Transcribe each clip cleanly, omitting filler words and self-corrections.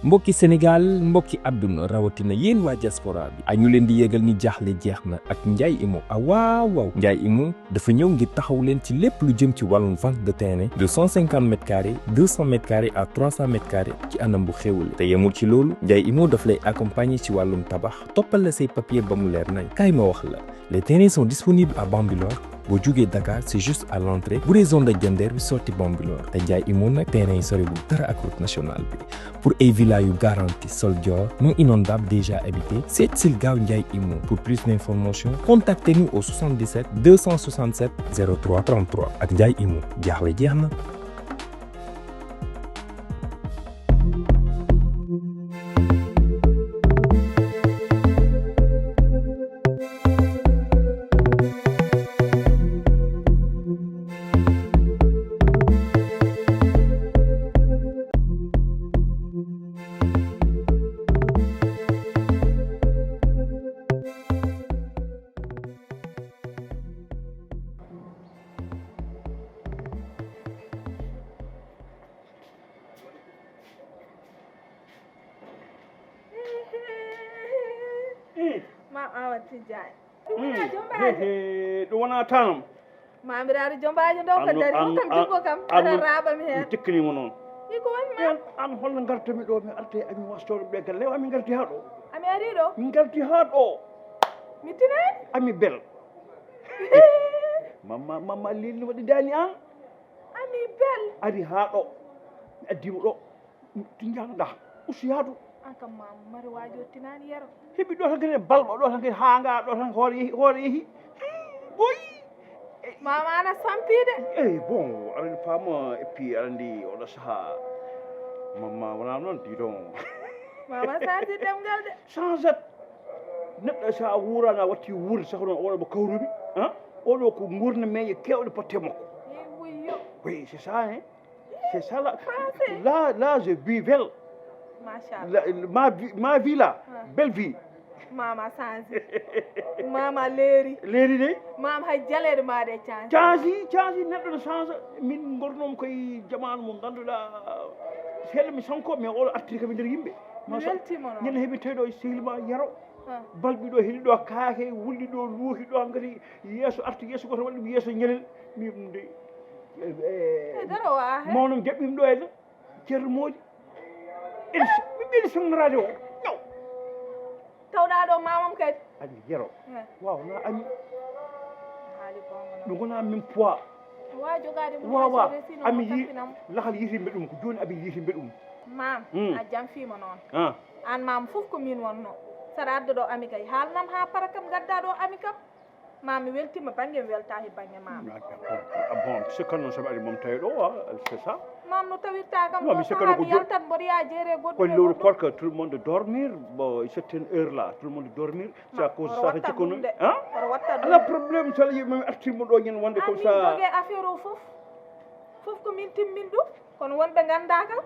mbokki Sénégal mbokki àdduna rawatina yéen waa diaspora bi añu leen di yégal ni jaaxle jeex na ak Ndiaye Imo waaw Ndiaye Imo dafa ñëw ngir taxaw leen ci lépp lu jëm ci wàllum vente de terrain de 150 mètres carrés 200 mètres carrés à 300 mètres carrés ci anam bu xéwale te yemul ci loolu Ndiaye Imo daf lay accompagner ci wàllum tabax toppal la say papier ba mu leer nañ kaay ma wax la les terrains sont disponibles à Bambilor boo jugee Dakar c'est juste à l'entrée bu dee zone de Diender bi sorti Bambilor te Ndiaye Imo nag terrain yi sori bu dara ak route nationale bi pour ay villas yu garantie sol dior non inondable déjà habité seet sil gaaw Ndiaye Imo pour plus d'informations contactez-nous au 77 267 03 33 ak Ndiaye Imo jaaxle jeex na. Mam Awa Tidiane. ɗum wona tanam mamiraɗo jombajo dow ko dari o kam jiggo kam aɗa raɓami hen tekkinima noon iko woni ma an holno gartami ɗo mi arta e ami wastoɗo ɓe galle ami gardi ha ɗo ami ari ɗo min gardi ha ɗo mi tinani ami bel mamma lilli waɗi dani an ami bel ari ha ɗo mi addima ɗo tiñanoɗa ustu yaadu an kam mam mari wajo tinani yero heɓi ɗo tan kadi balɓa ɗo tan kadi hanga ɗo tan hoore yeehi boyi mama ana sampide eyi bon aɗa faama et puis aɗa andi oɗo saaha mamma wona noon diɗon mama santi ɗemgal de changet neɗɗo sa wurana watti wuurde saka noon oɗo mo kawrumi oɗo ko gurna meƴe kewɗe potte makko wuyyo oui c'est ça hein c'est ça là Français. là je vis belle machallah ma vie là belle vie mama santi mama leeri leeri de mam hay jaleɗe maɗe canci canci neɗɗo no change min gornomi koye jamanu mo ganduɗa seeɗa mi sanko mais oɗo artiri kam e nder yimɓe mi weltima noon ñande heeɓi tawi ɗo sehilma yaro balɓi ɗo heeɗi ɗo kaake wulli ɗo luuki ɗo kadi yeeso arti yeeso goto waɗi ɗum yeeso ñalel mi ɗum de daro wa he mawnom jaɓɓimi ɗo henna ceerno moƴi mi ɓiɗi sonnorade o no tawɗa ɗo mamam kadi andi yero wawna ami haali bongo ɗum gona min poids wa jogade wawa ami yi lahal yitimɓe ɗum ko joni abi yitimɓe ɗum mam a jamfima noon an mam fof ko min wonno saɗa adda ɗo ami kay haalnam ha para kam gadda ɗo ami kam mami weltima banggue mi welta he banggue mama bon sikkat noon somi ari mom tawi ɗo c'est ça mam no tawirta kam non mi sikkano ko yaltat mboɗo ya jeere ko lewru korka tout le monde dormir bon certaine heure là tout le monde dormir ça cause ça ta cikkono oɗo watta ala probléme so yimɓe artirmo ɗo ñen wonde comme ça jogue affaire o fof ko min timmin ɗum kono wonɓe ganda kam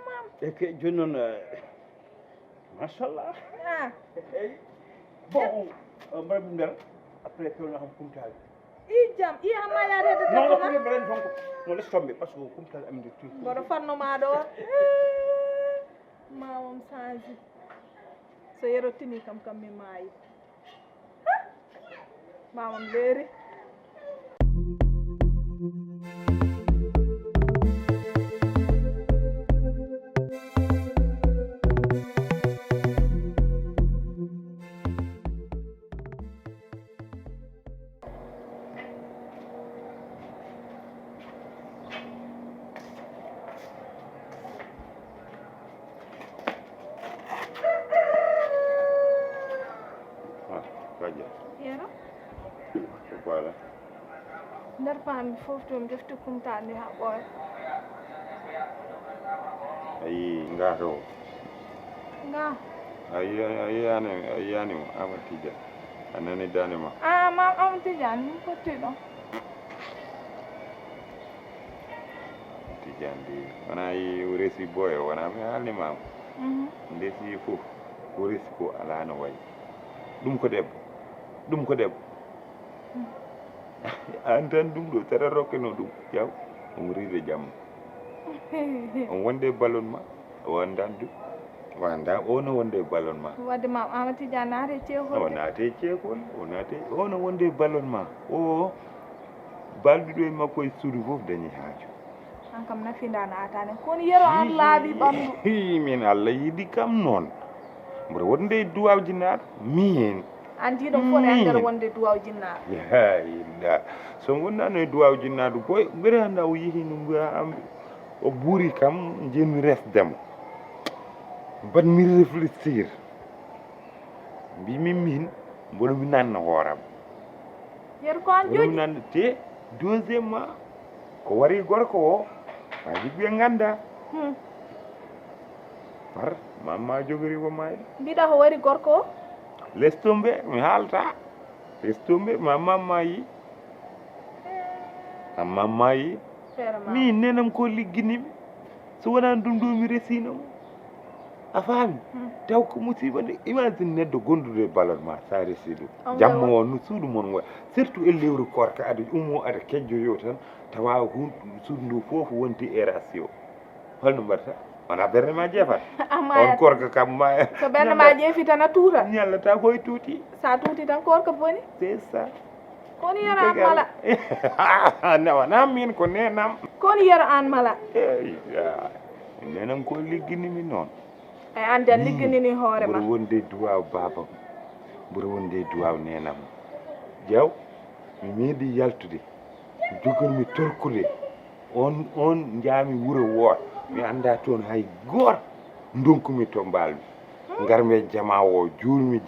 mam e que joni noon machallah eyyi bon mbaɗa ɗum nder après pewna kam kumtali i jam i hamma yaadede non non mbeɗen ton ko no laisse tomber par ce que kumtali amin de tout mboɗo fannoma ɗo mamam change so yerottini kam mi maayi mamam leeri yero voilà nder paami fof tomi defti kumtandi ha ɓooya ayi ngato nga ayiyanimo Amadou Tidiane a nani dande ma mam Amadou Tidiane min potti ɗo Tidiane di wona yi o resi boyo wona mi haalnimama ndesi fof o resi ko ala no wayi ɗum ko debbo an tan ɗum ɗo tara rokkeno ɗum yaw omo riide jamma on wonde ballonnement wondandu wanda ono wonde ballonnement wadde mam Amady Dia naate ceekol o naate ceekol o naate ono wonde ballonnement o balɗuɗo e makko e suudu fof dañi haaju an kam nafinda naatane kono yero an laaɓi ɓanndu min Allah yiɗi kam noon mboɗo wonde e duwawji naaɗo min an jiiɗo fof e nder wonde duwaw jinnaaɗo illa so wonnano e duwaw jinnaɗo boy ɓere hannda o yehi no mbiya am o ɓuuri kam jeni resdemo mbaɗmi réfléchir mbimi min mboɗo mi nanna hooram yeru ko an mboɗo mi jooƴi nanna te deuxiémement ko wari gorko o waji ɓe ganda par mamma jogori ko mayɗo mbiɗa ko wari gorko o lestombe mi haalta lestombe mamma mayi amma mayi feere ma min nenam ko ligginimi so wonani ɗum ɗo mi resinomo a faami taw ko musiba nde imagine neɗɗo gonduɗo e ballonnement sa resi ɗum jamma o no suudu moon woya surtout e lewru korka aɗa ummo aɗa kejjoyo tan tawa suudu ndu fof wonti e ratio holno mbaɗata wona ɓerde ma jeefat on korka kam ma so ɓernde ma ƴeefi tan a tuurat ñallata koye tuuti sa tuuti tan korka boni c'est ça kono yero an mala wona min ko nenam kono yero an mala nenam ko ligginimi noon e an de ligginini hoore ma mboɗo wonde duwaw babam mboɗo wonde duwaw nenam jeew mi meeɗi yaltude jogonmi torkude on jaami wuro woot mi anda toon hay goor donkumi to mbalmi garmi jama o juulmi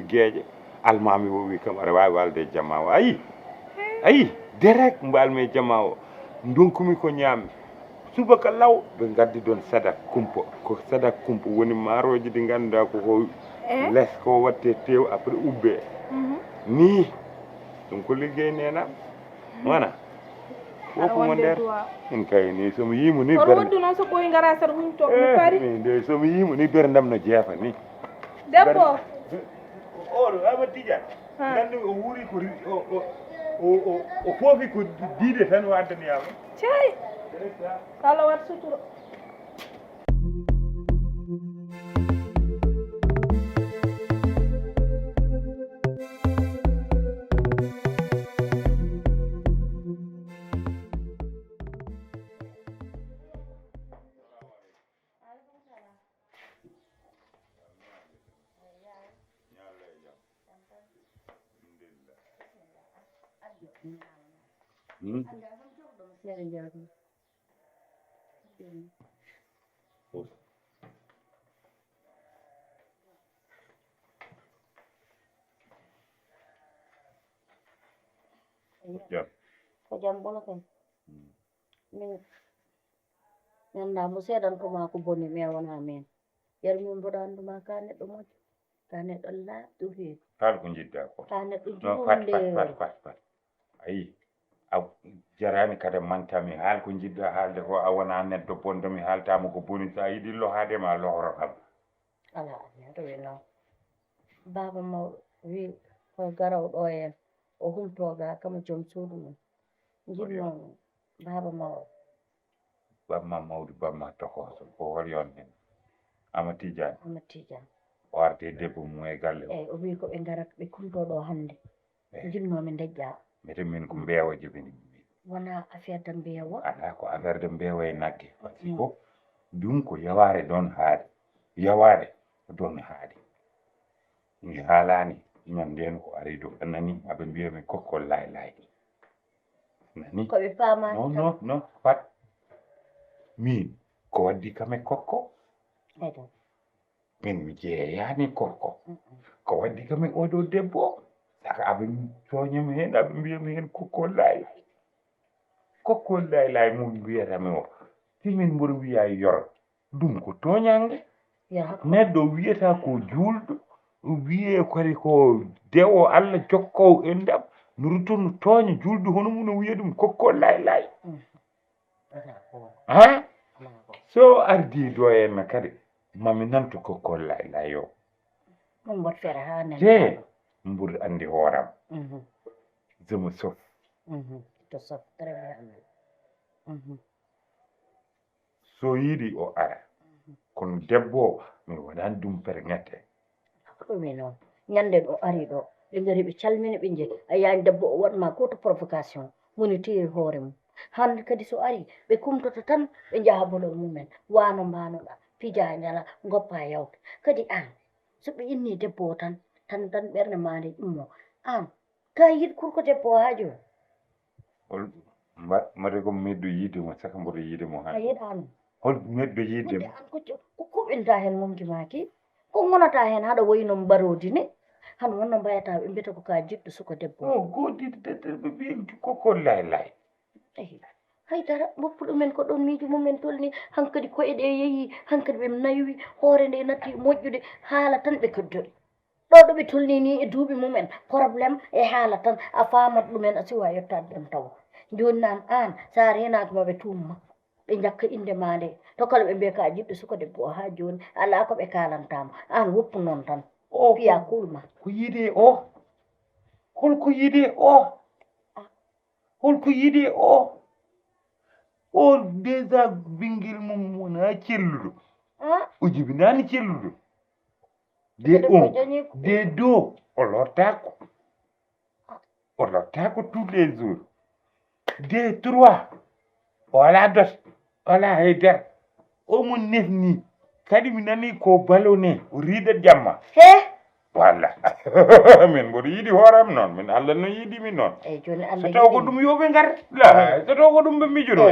geeƴe almami o wi kam aɗa wawi walde jama o ayi direct mbalmi jama o donkumi ko ñaami subaka law ɓe gaddi ɗon sadak kumpo ko sadak kumpo woni maaroji ɗi ganduɗa koko less ko watte tew après ubbe ni ɗum ko liggey nenam wona fofo mo nder min kay ni somo yimo ni kono woddu noon so ɓooyi gara sata huñto mi pari min de somo yimo ni berdam no jeefa ni debbo oɗo Amady Dia gandi o wuuri ko o foofi ko diide tan o addaniyama cey Allah wat suturo ko jam bono kay min ganda mo seeɗan ko ma ko bonni mais wona men yer min mboɗo anduma ka neɗɗo moƴƴo ka neɗɗo laaɓɗo heewi kala ko jiɗɗa ko ka neɗɗo no juulde fat ayi a jarani kada mantami haal ko jiɗɗa haalde ko a wona neɗɗo bonɗo mi haaltama ko boni sa yiɗi lohadema lohoro kam ala añato wi noon baba mawɗo wi koye garaw ɗo en o humtoga kamo joom suudu mum jinnoon baba mawɗo bamma mawɗo bamma tokoso ko hol yon hen Amady Dia o arde debbo mum e galle eyyi o wi ko ɓe garat ɓe kumtoɗo hannde jinnomi dejƴa mete min ko mbeewa jibini wona affaire de mbeewa ala ko affaire de mbeewa e nagge par ce que ɗum ko yaware ɗon haade yaware ɗon haade mi haalani ñanden ko ari ɗo anani aɓe mbiyami kokkol lay nani koɓe paamani non fat min ko waddi kam e kokko min mi jeeyani kokko ko waddi kam e oɗo debbo saka aɓe soñami hen aɓe mbiyami hen kokkol lay mum wiyatami o timin mboɗo wiya yor ɗum ko toñange neɗɗo wiyata ko juulɗo wiye kadi ko dewo Allah jokkowo endam no ruttono tooña juulɗo hono mum no wiya ɗum kokkol lay ha so ardi do en kadi mami nanto kokkol lay yo ɗum wat feere ha te mboɗo andi hooram je me sauve to sof très bien so yiɗi o ara kono debbo mi waɗani ɗum perŋette ɗumi noon ñande ɗo ari ɗo ɓe ngari ɓe calmini ɓe je a yaani debbo o waɗma goto provocation woni tiri hoore mum hande kadi so ari ɓe kumtoto tan ɓe jaha bolol mumen wano mbanoɗa pija njala goppa yawta kadi an so ɓe inni debbo o tan ɓernde ma nde ɗummo an ka yiɗ kurko debbo o ha joni mbaɗe ko meddo yiidemo saka mboɗo yiidemo a han yiɗano hol meddo yiidemo an ko kuɓinta hen mumji maki ko gonata hen haɗa wayno mbarodi ni han wonno mbayata ɓe mbiyata ko ka jiɗɗo suka debbo o godide ɓe ɓi koko lay eyi haydara moppuɗo men ko ɗon miijo mumen tolni hankkadi koye ɗe yeehi hankkadi ɓe nayowi hoore nde natti moƴƴude haala tan ɓe keddoɗi ɗo ɗo ɓe tolni ni e duuɓi mumen probléme e haala tan a famat ɗumen a siwa yettade ɗon tawa joni nan an sa renaki maɓe tumma ɓe jakka inde ma nde to kala ɓe mbiya ka jiɗɗo suka debbo o ha joni ala ko ɓe kalantama an woppu noon tan piya kulma ko yiide o holko yiide o holko yiide o déjà bingel mum wona celluɗo o jibinani celluɗo de do o lottako tous les jours de 3 o ala dot ala haydara omo nefni kadi mi nani ko ballone o riidat jamma he walla min mboɗo yiiɗi hooram noon min Allah no yiiɗimi noon eyyi joni so ande taw ko ɗum yoɓe ngar la so taw ko ɗum ɓe mijono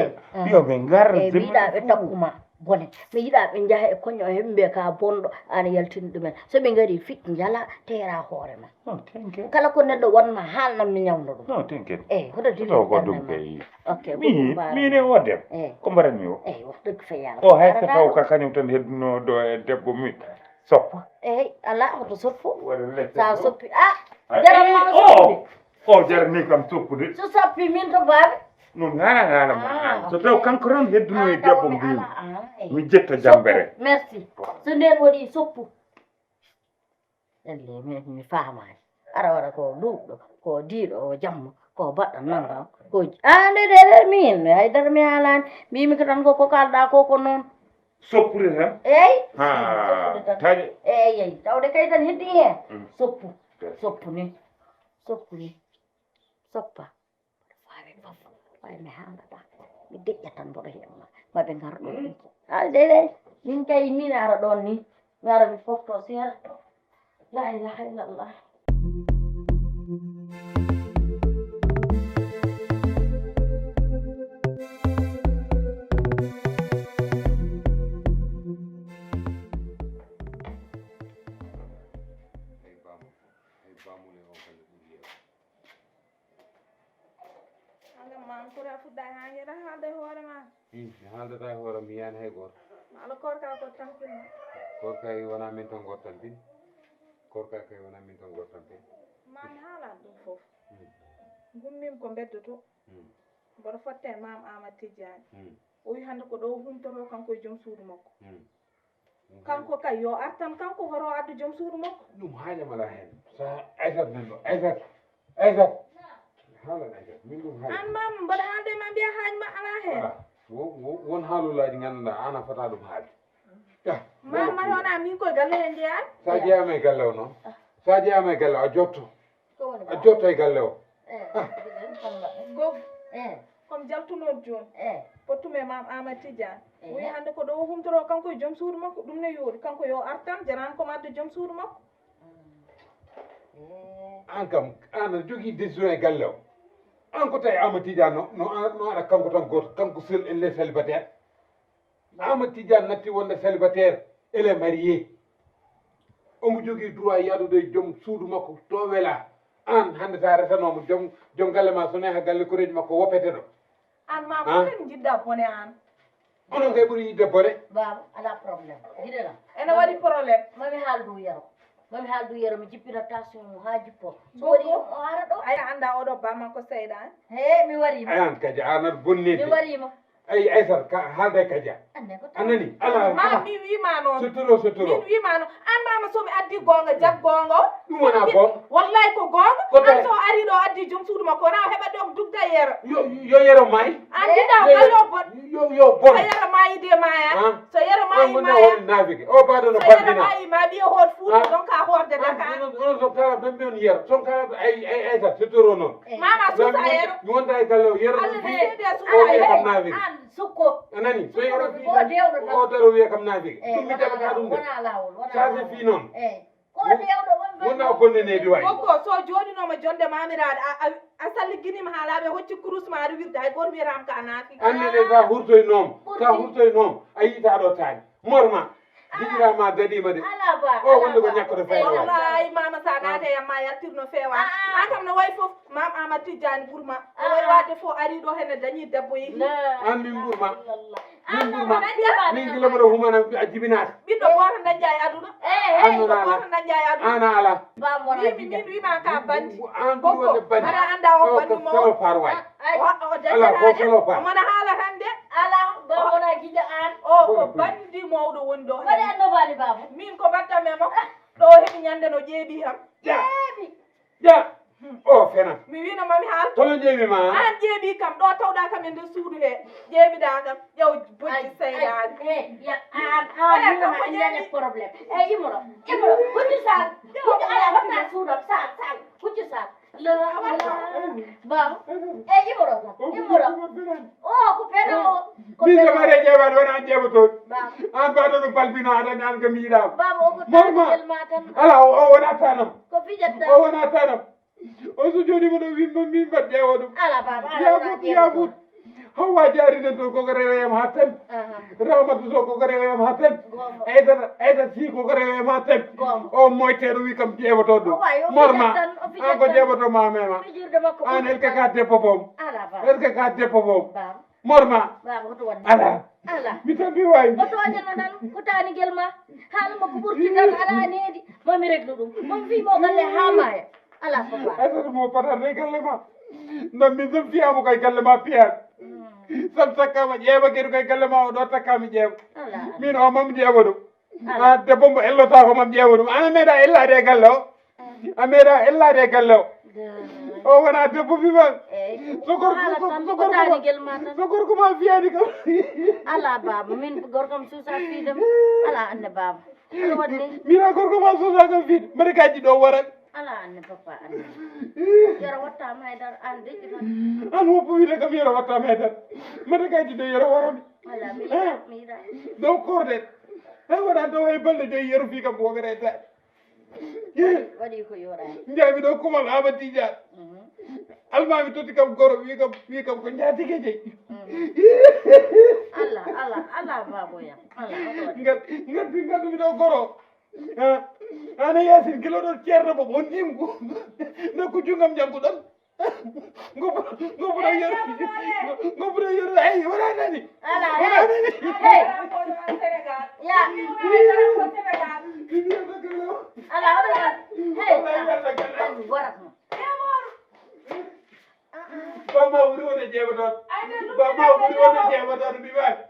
yoɓe ngar mi yiiɗa ɓe takkuma bone mi yiiɗa ɓe jaaha e koño heɓe mbiya ka bonɗo an yaltini ɗumen soɓe ngari fiɗ jala tera hoore ma non t'inquiète kala ko neɗɗo wonma haalnan mi ñawdo ɗum non t'inquiète eyyi hoto dili so ko ɗum kay ok mine o dem eyyi ko mbaɗatmi o eyyi wax dëgg fa yàlla o hay so taw ka kañum tan hedduno ɗo e debbo mi soppa eyyi ala hoto soppu waɗa lette sa soppi jaranma soppude o jarani kam soppude so soppi min to mbaɓe non haala ma so taw kanko tan hedduno e debbo mbimi mi jetta soppu jambere merci so nden waɗi soppu elle mi famani ara waɗa ko duuɓɗo ko diiɗo o jamma ko baɗɗo naggam ko nde min haydara mi haalani mbimi ko tan koko kalɗa ko noon soppude tan eyyi ha taƴe eyyi tawde kay tan heddi hen soppu ni soppa fawi fof way mi haalata mi deƴƴa tan mboɗo heɓma maɓe gar ɗo ɗum min kay min ara ɗon ni mi ara mi fofto seeɗa la ilaha illallah Kura fuɗɗa ha jeeɗa haalde hoore ma haaldata e hoore mi yiyani hay goto ala korka ko tampinma korka wona min tan goto tampin korka kay wona min tan goto tampin mami haalat ɗum foof gummimi ko beddoto mboɗo fotte e mam Amadou Tidiani o wi hande ko ɗo humtoro kanko e joom suudu makko kanko kay yo artan kanko horo addu joom suudu makko ɗum haajamala hen so aysat nan ɗo aysat haalan aysat min ɗum an mama mboɗo haalde ma mbiya haajma ala hen won haalulaji ganduɗa an a fota ɗum haalde mama mari wona min koye galle he jeeyani sa jeeyama e galle o noon sa jeeyama e galle o a jotto e galle o gogo komi jaltunoɗo joni pottume mam Amadou Tidiani wi hande ko ɗo humtoro kanko e joom suudu makko ɗum ne yooɗi kanko yo artan jarani komo adde joom suudu makko an kam an aɗa jogui décision e galle o an ko tawi Amadou Tidiani no aɗa kanko tan goto kanko seul elle célibataire Amadou Tidiani natti wonde célibataire elle est marié omo jogui droit yadude e joom suudu makko to weela an hande sa resanomo joom galle ma so neha galle koreji makko woppete ɗo an mama kadi jiɗɗa bone an onon kay ɓuuri yidde bone baba ala probléme jiɗanam ene waɗi probléme mami haaldu yero mi jippina tension ha jippo so waɗi ɗum o ara ɗo aya anda oɗo bamman ko seyɗani he mi warima an kadi an aɗa bonnide mi warima ay Aïssata ka haalde kaja Ande ko anani ala ma mi wima noon sotoro min wima noon an mama somi addi gonga jab gonga o ɗum wona gonga wallahi ko gonga Koto- an so ari ɗo addi joom suudu makko wona o heɓa ɗo ko dugda yeero yo yero mayi an jiɗa kallo bon yo bon so yeero mayi de maya Ah. so yeero on mayi gonna maya woni nafiki o baɗono so yeero fardina mayi ma ɓiye hoot fuuta donc ka hoorde Dakar onon so kala tan ɓe on yero son kala ay Aïssata sotoro noon mama suusa yeero mi wonta e galle o yero Allah ne seede o suusa wiye kam yeero nafiki an sukko anani so yero fi ko dewɗo tan o daro wiye kam nafiki e ɗum mi jaɓata ɗum de wona lawol wona sase fi noon e ko dewɗo wonna bonneneedi wayi goggo so joɗinoma jonde mamiraɗe a salliginima haalaɓe hocci kurus ma aɗa wirde hay goto wiyatam ka naafi annene sa hurtoynoom a yiita ɗo taani morma hijirama dadima de ala ba o wonde ko ñakkoto fayde wayi wallahi mama sa naate yam ma yaltirno feewa an kam no way foof mam Amadou Tidiane ɓuurma o way wadde fof ari ɗo hene dañi debbo yehi an min ɓurma an ɓurma min gilamoɗo humana a jibinata ɓiɗɗo goto dañƴa e aduna anno ɓiɗɗo ala goto dañƴa e aduna ana ala min wima ka bandi an ɗum wonde bandi aɗa anda o bandi mo salo par wayi o ala ko dañƴatade salo par omona haala tan de ala ba wona gida an o ko bandi mawɗo woni ɗo waɗi annobali baba min ko battamemo ɗo heɓi ñande no ƴeeɓi kam ja o fena mi wino mami haal tono ƴeewima an ƴeeɓi kam ɗo tawɗa kam e nder suudu he ƴeeɓiɗa kam ƴew bojji seydade ya an daña probléme e imoro kucci sal kucci ala watta suudam sal kucci sal baba e imoro o ko pena o min jamare ƴeewaɗo wona an ƴeeɓotoon baba an mbaɗono balbino aɗani an ko miiɗama baba o ko Morma. tanel ma tan ala o wona tanam ko fijatta o wona tanam o so joɗima ɗo wimma min mbat ƴeewo ɗum ala baba ala wona yafut hawa jarinen to koko reweyam ha temp ramatu so koko reweyam ha temp aysata si koko reweyam ha temp o moyteɗo wi kam ƴeewoto ɗum morma an ko ƴeewoto mamema fijirde makko an est ce que ka debbo boom ala est baba ce que ka debbo boom baba morma baba hoto wonde ala ala mi tambi wawi o toñano tan ko taniguel ma haalma ko ɓurti tan ala needi mami reglu ɗum momi fimo galle ha maya ala papa aysata mo patande galle ma non min sam fiyamo koye galle ma piyat sam sakkama ƴeewa gueɗo koye galle ma o ɗo takkami ƴeewa ala min o mam ƴeewa ɗum a debbo mbo ellota ko mam ƴeewa ɗum an a meeɗa ellade e galle o a meeɗa ellade e galle o o wona debbo biman ko haala tan ko taniguel ma tan so gorko ma fiyani kam ala baba min gorkam suusa fiidem ala anne baba ko wadde mina gorko ma suusa kam fiide mbaɗa kaji ɗo warat ala anne papa anne yoro wattama haydara an deƴƴi tan an woppo wiide kam yero wattama e tan mbaɗa kaji ɗo yero warami ala mi yiɗa dow korɗen hay waɗa dow hay balɗe joyi yero fi kam wogaretade waɗi ko yoɗani jami ɗo kumal Amadou Tidiane almami totti kam goro wi kam ko jaatike jeyi ala baboyam ala hoɗo waɗi ngaddumi ɗo goro ana yasin kilo ɗon ceerno bob on jimgu nokku jungam jagguɗon ngoppuɗo yer ngoppuɗo yer ay wona nani ala wona nani hey ya ala hoɗo waɗi hey goratma bamma wuri wonde jeeɓaton bamma wuri wonde jeeɓaton mbimani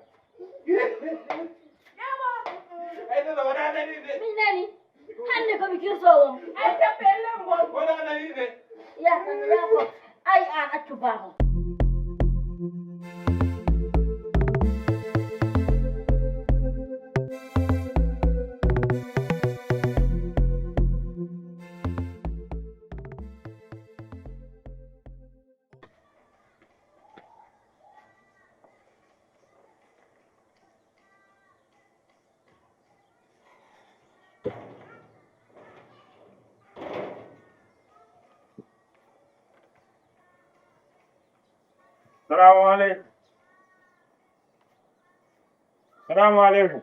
ay tata wona nani de min nani hande komi kirsowom wona nani de ya ko ay an accu baba salamualeykum salamualeykum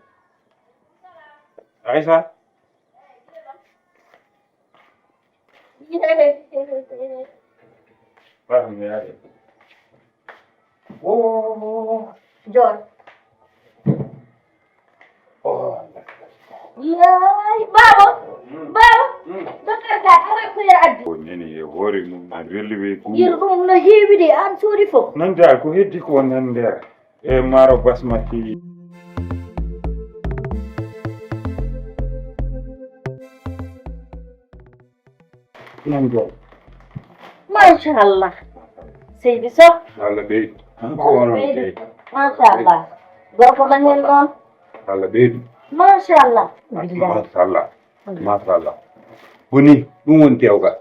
Aïssa yaade jor yaay baba dokar ga ara ko yer addi o neni e hoore mum an welli wey yer ɗum no heewi de an soodi fof nan dal ko heddi ko nan nder e maaro basmati machallah seydi Sow Allah ɓeydu ko wonon ɓeydi machallah gorko ɗangel noon Allah ɓeydu machallah machallah woni ɗum woni dewgal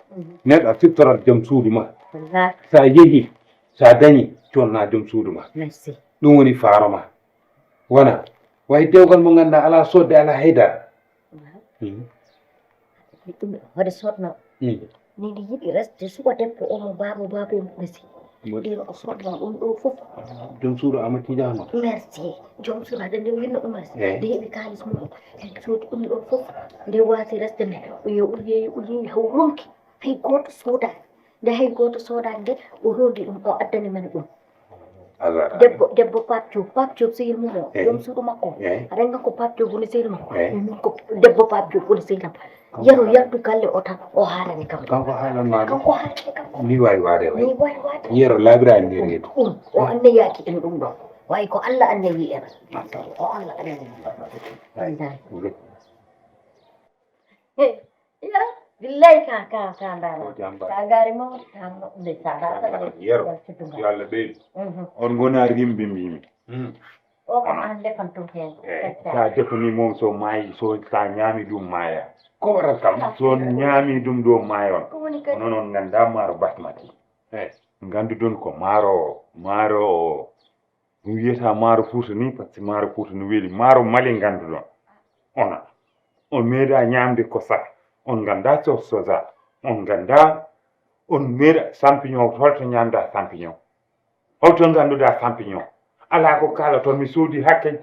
neɗɗo a siftorat joom suudu ma wallahi sa yeehi sa dañi conna joom suudu ma merci ɗum woni faaro ma wona way dewgal mo ganduɗa ala sodde ala haydara ɗum hoɗe sodno min yiɗi resde suka debbo omo baabo mo resi ɗin o sodno ɗum ɗo fof joom suudu amatijano merci joom suudu haade nde winno ɗum resi nde heeɓi kalis mum en soodi ɗum ɗo fof nde waasi resde nde o yo ulyeyi haw ronki hay goto soodani nde hay goto soodani nde o rondi ɗum o addani men ɗum debbo Pape Diop sehil mum o joom suudu makko aɗa ko Pape Diop woni sehil makko min ko debbo Pape Diop woni sehilam yaro yardu galle o tan o haalani kam kanko haalanma kanko haalani kam ni wawi waade way ni wawi waade yero laabirani nder reedu ɗum o annayaki en ɗum ɗo way ko Allah annayi en o Allah annayi yaro billahi ka ndana ka gari mo tan nde sada yero yo Allah ɓeydu on gona rimbi mbimi o ko an defan tum hen sa defani moom so maayi so sa ñaami ɗum maaya ko warat kam so ñaami ɗum ɗo maayon onon on ganda maaro basmati gandu ɗon ko maaro o ɗum wiyata maaro Fuuta ni par ce que maaro Fuuta no weeli maaro Mali ganduɗon ona on meeɗa ñamde ko sah on ganda sosa on ganda on meeɗa champignon holto ñamda champignon holto ganduɗa champignon ala ko kala toon mi soodi hakke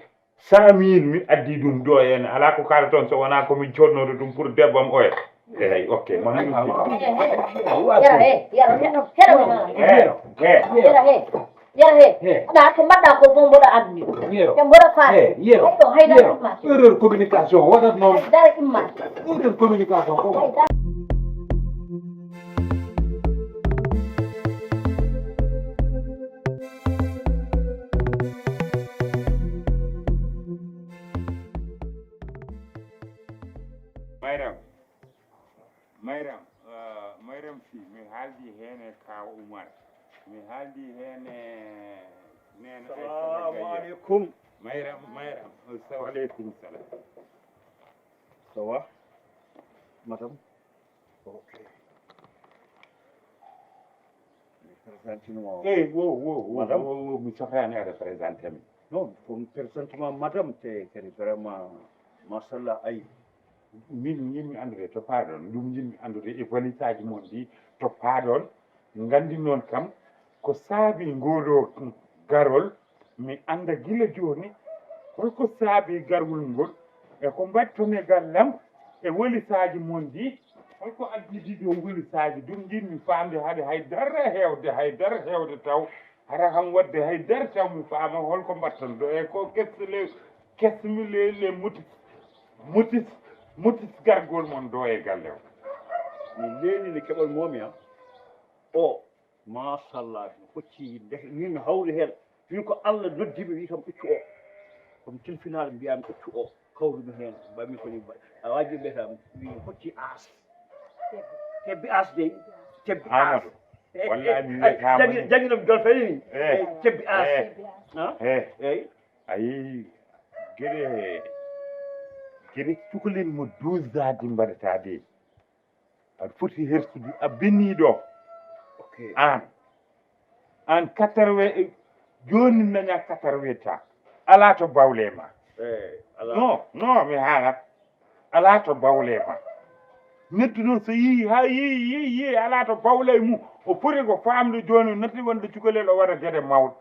100.000 mi addi ɗum ɗo hen ala ko kala toon so wona komin codnoɗo ɗum pour debbam oya eyyi ok yara aɗa ko mbaɗɗa ko fof mboɗo anndi te mboɗo faati ɗo haydara imma erreur communication waɗat noon haydara imma erreur communication ko Mayram si mi haaldi heen e kaw Oumar mi haaldi heen e nene assalamu aleykum Mayram waaleykum salam ça va madame ok présentement wo mi sohlani aɗa présenté mi non pour présentement madame te kadi vraiment machallah ay min yimmi andude to paaɗon ɗum yimmi andude e valise aji mon ɗi to paaɗon gandi noon kam ko saabi ngoɗo garol mi anda gila joni holko saabi gargol ngol e ko mbattone gallam e walisaji mon ɗi holko addidi ɗo walisaji ɗum jinmi famde haade haydara hewde taw hara kam wadde haydara taw mi faama holko mbatton ɗo e ko kesmi le mutis gargol mon ɗo e galle o mi leeni ne keɓal momi o machallah mi hocci min mi hawri heen min ko Allah noddimi wi kam ɓiccu o komi tilfinaɗo mbiyami ɓiccu o kawrumi heen mbami koni a waji mbiyata mi hocci as tebbi as dey tebbi Amadou wallahi mi wiyatama jangguinomi jol fani ni tebbi as eyyi ayi gueɗe cukalel mo 12 adi mbaɗatade aɗa foti hertude a benniɗo an 80 joni daña 80 ta ala to bawle ma non mi haalat ala to bawle ma neɗɗo noon so yii ha yeeyi ala to bawle mum o foti ko famde joni natti wonde cukalel o waɗa gueɗe mawɗe.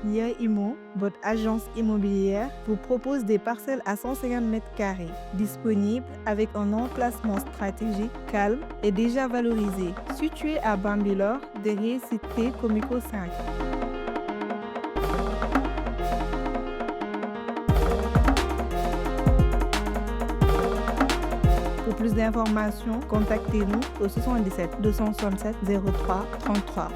Nia Imo, votre agence immobilière, vous propose des parcelles à 150 mètres carrés, disponibles avec un emplacement stratégique, calme et déjà valorisé, situé à Bambilor, derrière Cité Comico 5. Pour plus d'informations, contactez-nous au 77 267 03 33.